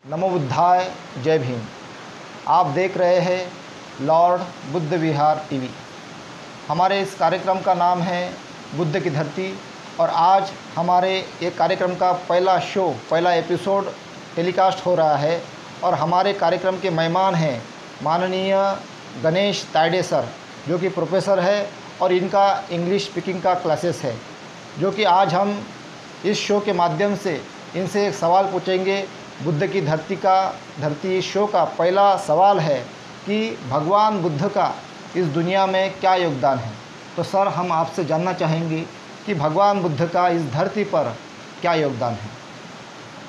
नमो बुद्धाय, जय भीम। आप देख रहे हैं लॉर्ड बुद्ध विहार टीवी। हमारे इस कार्यक्रम का नाम है बुद्ध की धरती और आज हमारे एक कार्यक्रम का पहला एपिसोड टेलीकास्ट हो रहा है और हमारे कार्यक्रम के मेहमान हैं माननीय गणेश तायडे सर, जो कि प्रोफेसर है और इनका इंग्लिश स्पीकिंग का क्लासेस है, जो कि आज हम इस शो के माध्यम से इनसे एक सवाल पूछेंगे। बुद्ध की धरती शो का पहला सवाल है कि भगवान बुद्ध का इस दुनिया में क्या योगदान है। तो सर, हम आपसे जानना चाहेंगे कि भगवान बुद्ध का इस धरती पर क्या योगदान है।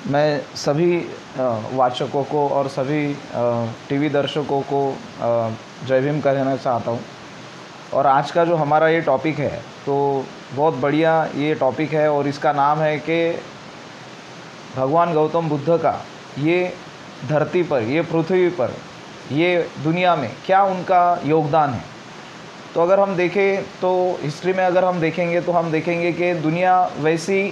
मैं सभी वाचकों को और सभी टीवी दर्शकों को जय भीम कहना चाहता हूँ। और आज का जो हमारा ये टॉपिक है तो बहुत बढ़िया ये टॉपिक है और इसका नाम है कि भगवान गौतम बुद्ध का ये धरती पर, ये पृथ्वी पर, ये दुनिया में क्या उनका योगदान है। तो अगर हम देखें तो हिस्ट्री में अगर हम देखेंगे तो हम देखेंगे कि दुनिया वैसी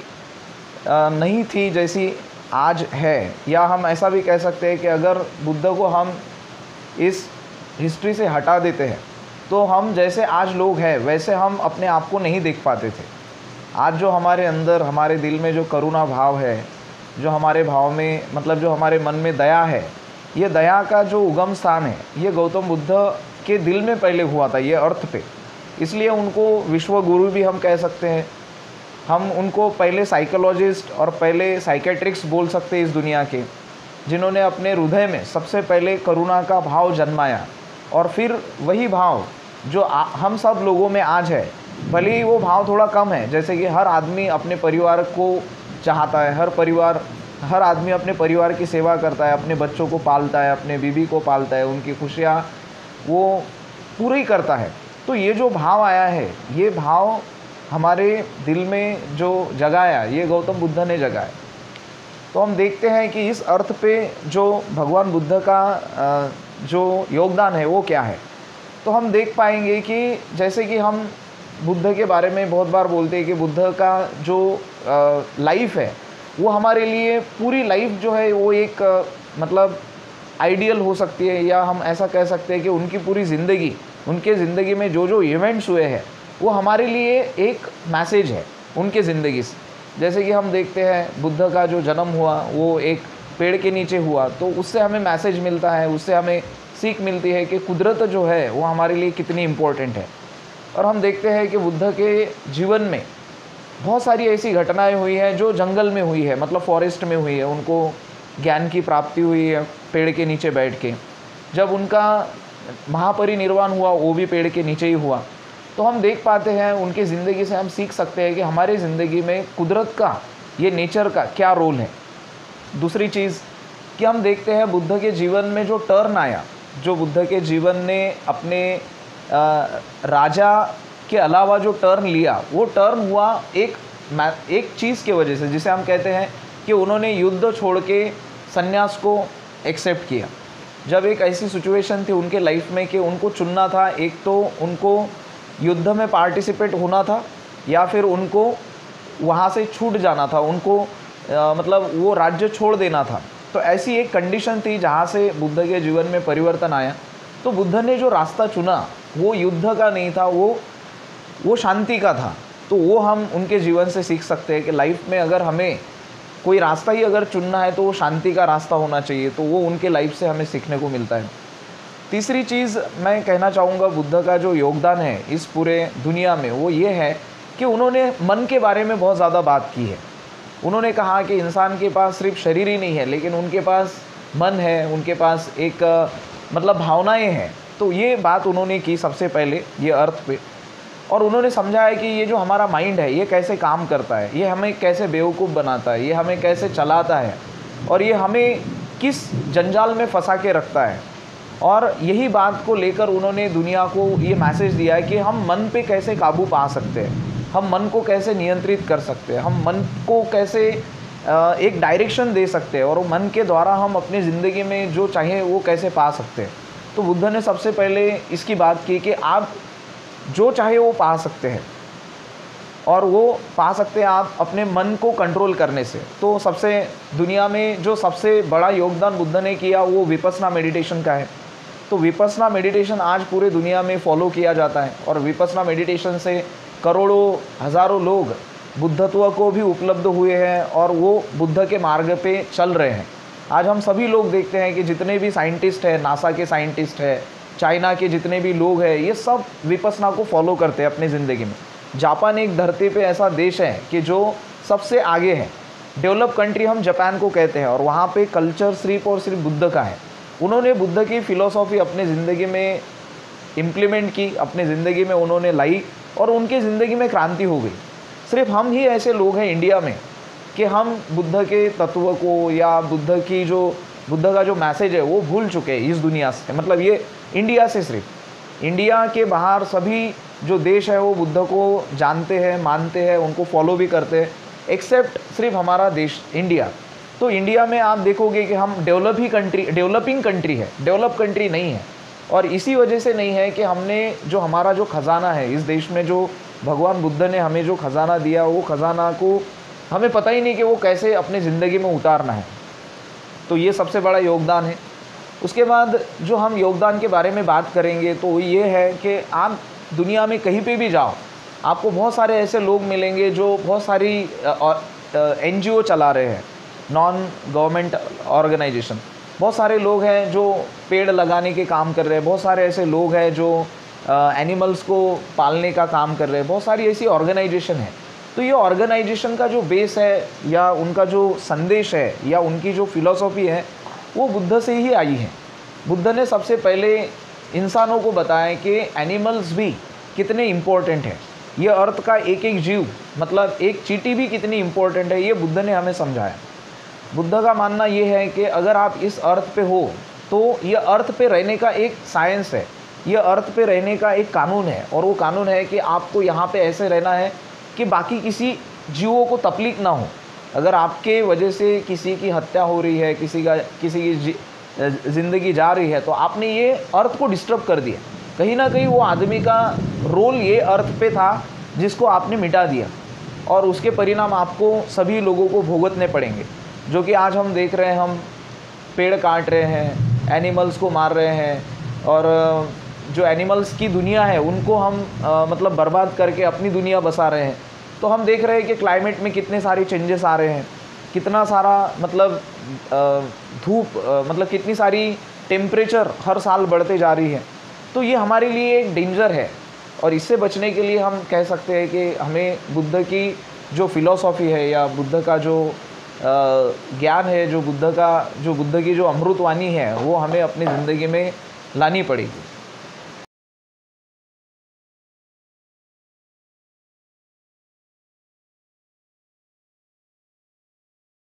नहीं थी जैसी आज है, या हम ऐसा भी कह सकते हैं कि अगर बुद्ध को हम इस हिस्ट्री से हटा देते हैं तो हम जैसे आज लोग हैं वैसे हम अपने आप को नहीं देख पाते थे। आज जो हमारे अंदर, हमारे दिल में जो करुणा भाव है, जो हमारे भाव में जो हमारे मन में दया है, ये दया का जो उगम स्थान है ये गौतम बुद्ध के दिल में पहले हुआ था, ये अर्थ पे। इसलिए उनको विश्व गुरु भी हम कह सकते हैं। हम उनको पहले साइकोलॉजिस्ट और पहले साइकेट्रिक्स बोल सकते हैं इस दुनिया के, जिन्होंने अपने हृदय में सबसे पहले करुणा का भाव जन्माया और फिर वही भाव जो हम सब लोगों में आज है, भले ही वो भाव थोड़ा कम है, जैसे कि हर आदमी अपने परिवार को चाहता है, हर आदमी अपने परिवार की सेवा करता है, अपने बच्चों को पालता है, अपने बीवी को पालता है, उनकी खुशियाँ वो पूरी करता है। तो ये जो भाव आया है, ये भाव हमारे दिल में जो जगाया, ये गौतम बुद्ध ने जगाया। तो हम देखते हैं कि इस अर्थ पे जो भगवान बुद्ध का जो योगदान है वो क्या है। तो हम देख पाएंगे कि जैसे कि हम बुद्ध के बारे में बहुत बार बोलते हैं कि बुद्ध का जो लाइफ है वो हमारे लिए पूरी लाइफ जो है वो एक आइडियल हो सकती है, या हम ऐसा कह सकते हैं कि उनकी पूरी ज़िंदगी, उनके ज़िंदगी में जो जो इवेंट्स हुए हैं वो हमारे लिए एक मैसेज है उनके ज़िंदगी से। जैसे कि हम देखते हैं बुद्ध का जो जन्म हुआ वो एक पेड़ के नीचे हुआ, तो उससे हमें मैसेज मिलता है, उससे हमें सीख मिलती है कि कुदरत जो है वो हमारे लिए कितनी इम्पोर्टेंट है। और हम देखते हैं कि बुद्ध के जीवन में बहुत सारी ऐसी घटनाएं हुई हैं जो जंगल में हुई है, फॉरेस्ट में हुई है। उनको ज्ञान की प्राप्ति हुई है पेड़ के नीचे बैठ के। जब उनका महापरिनिर्वाण हुआ वो भी पेड़ के नीचे ही हुआ। तो हम देख पाते हैं उनकी ज़िंदगी से हम सीख सकते हैं कि हमारे ज़िंदगी में कुदरत का, ये नेचर का क्या रोल है। दूसरी चीज़ कि हम देखते हैं बुद्ध के जीवन में जो टर्न आया, जो बुद्ध के जीवन ने अपने राजा के अलावा जो टर्न लिया, वो टर्न हुआ एक चीज़ की वजह से, जिसे हम कहते हैं कि उन्होंने युद्ध छोड़ के संन्यास को एक्सेप्ट किया। जब एक ऐसी सिचुएशन थी उनके लाइफ में कि उनको चुनना था, एक तो उनको युद्ध में पार्टिसिपेट होना था या फिर उनको वहाँ से छूट जाना था, उनको वो राज्य छोड़ देना था। तो ऐसी एक कंडीशन थी जहाँ से बुद्ध के जीवन में परिवर्तन आया। तो बुद्ध ने जो रास्ता चुना वो युद्ध का नहीं था, वो शांति का था। तो वो हम उनके जीवन से सीख सकते हैं कि लाइफ में अगर हमें कोई रास्ता ही अगर चुनना है तो वो शांति का रास्ता होना चाहिए। तो वो उनके लाइफ से हमें सीखने को मिलता है। तीसरी चीज़ मैं कहना चाहूँगा बुद्ध का जो योगदान है इस पूरे दुनिया में, वो ये है कि उन्होंने मन के बारे में बहुत ज़्यादा बात की है। उन्होंने कहा कि इंसान के पास सिर्फ शरीर ही नहीं है, लेकिन उनके पास मन है, उनके पास एक भावनाएं हैं। तो ये बात उन्होंने की सबसे पहले ये अर्थ पे। और उन्होंने समझाया कि ये जो हमारा माइंड है ये कैसे काम करता है, ये हमें कैसे बेवकूफ़ बनाता है, ये हमें कैसे चलाता है और ये हमें किस जंजाल में फंसा के रखता है। और यही बात को लेकर उन्होंने दुनिया को ये मैसेज दिया है कि हम मन पे कैसे काबू पा सकते हैं, हम मन को कैसे नियंत्रित कर सकते हैं, हम मन को कैसे एक डायरेक्शन दे सकते हैं और मन के द्वारा हम अपनी ज़िंदगी में जो चाहे वो कैसे पा सकते हैं। तो बुद्ध ने सबसे पहले इसकी बात की कि आप जो चाहे वो पा सकते हैं और वो पा सकते हैं आप अपने मन को कंट्रोल करने से। तो सबसे दुनिया में जो सबसे बड़ा योगदान बुद्ध ने किया वो विपस्सना मेडिटेशन का है। तो विपस्सना मेडिटेशन आज पूरे दुनिया में फॉलो किया जाता है और विपस्सना मेडिटेशन से करोड़ों हज़ारों लोग बुद्धत्व को भी उपलब्ध हुए हैं और वो बुद्ध के मार्ग पे चल रहे हैं। आज हम सभी लोग देखते हैं कि जितने भी साइंटिस्ट हैं, नासा के साइंटिस्ट हैं, चाइना के जितने भी लोग हैं, ये सब विपस्सना को फॉलो करते हैं अपनी ज़िंदगी में। जापान एक धरती पे ऐसा देश है कि जो सबसे आगे है, डेवलप कंट्री हम जापान को कहते हैं, और वहाँ पे कल्चर सिर्फ और सिर्फ बुद्ध का है। उन्होंने बुद्ध की फ़िलोसॉफ़ी अपनी ज़िंदगी में इम्प्लीमेंट की, अपनी ज़िंदगी में उन्होंने लाई और उनकी ज़िंदगी में क्रांति हो गई। सिर्फ हम ही ऐसे लोग हैं इंडिया में कि हम बुद्ध के तत्व को या बुद्ध का जो मैसेज है वो भूल चुके हैं इस दुनिया से। मतलब ये इंडिया से, सिर्फ इंडिया के बाहर सभी जो देश है वो बुद्ध को जानते हैं, मानते हैं, उनको फॉलो भी करते हैं, एक्सेप्ट सिर्फ हमारा देश इंडिया। तो इंडिया में आप देखोगे कि हम डेवलपिंग कंट्री है, डेवलप कंट्री नहीं है। और इसी वजह से नहीं है कि हमने जो हमारा जो ख़जाना है इस देश में, जो भगवान बुद्ध ने हमें जो ख़जाना दिया, वो ख़जाना को हमें पता ही नहीं कि वो कैसे अपनी ज़िंदगी में उतारना है। तो ये सबसे बड़ा योगदान है। उसके बाद जो हम योगदान के बारे में बात करेंगे तो ये है कि आप दुनिया में कहीं पे भी जाओ, आपको बहुत सारे ऐसे लोग मिलेंगे जो बहुत सारी NGO चला रहे हैं, नॉन गवर्नमेंट ऑर्गेनाइजेशन। बहुत सारे लोग हैं जो पेड़ लगाने के काम कर रहे हैं, बहुत सारे ऐसे लोग हैं जो एनिमल्स को पालने का काम कर रहे हैं, बहुत सारी ऐसी ऑर्गेनाइजेशन है। तो ये ऑर्गेनाइजेशन का जो बेस है या उनका जो संदेश है या उनकी जो फिलॉसफी है वो बुद्ध से ही आई है। बुद्ध ने सबसे पहले इंसानों को बताया कि एनिमल्स भी कितने इम्पोर्टेंट हैं, ये अर्थ का एक एक जीव, मतलब एक चींटी भी कितनी इम्पोर्टेंट है, ये बुद्ध ने हमें समझाया। बुद्ध का मानना ये है कि अगर आप इस अर्थ पे हो तो ये अर्थ पे रहने का एक साइंस है, ये अर्थ पे रहने का एक कानून है, और वो कानून है कि आपको यहाँ पे ऐसे रहना है कि बाकी किसी जीवों को तकलीफ ना हो। अगर आपके वजह से किसी की हत्या हो रही है, किसी की ज़िंदगी जा रही है, तो आपने ये अर्थ को डिस्टर्ब कर दिया। कहीं ना कहीं वो आदमी का रोल ये अर्थ पे था जिसको आपने मिटा दिया, और उसके परिणाम आपको सभी लोगों को भुगतने पड़ेंगे। जो कि आज हम देख रहे हैं, हम पेड़ काट रहे हैं, एनिमल्स को मार रहे हैं, और जो एनिमल्स की दुनिया है उनको हम मतलब बर्बाद करके अपनी दुनिया बसा रहे हैं। तो हम देख रहे हैं कि क्लाइमेट में कितने सारे चेंजेस आ रहे हैं, कितना सारा मतलब धूप, मतलब कितनी सारी टेम्परेचर हर साल बढ़ते जा रही है। तो ये हमारे लिए एक डेंजर है, और इससे बचने के लिए हम कह सकते हैं कि हमें बुद्ध की जो फिलॉसफी है या बुद्ध का जो ज्ञान है, जो बुद्ध की जो अमृतवाणी है, वो हमें अपनी ज़िंदगी में लानी पड़ेगी।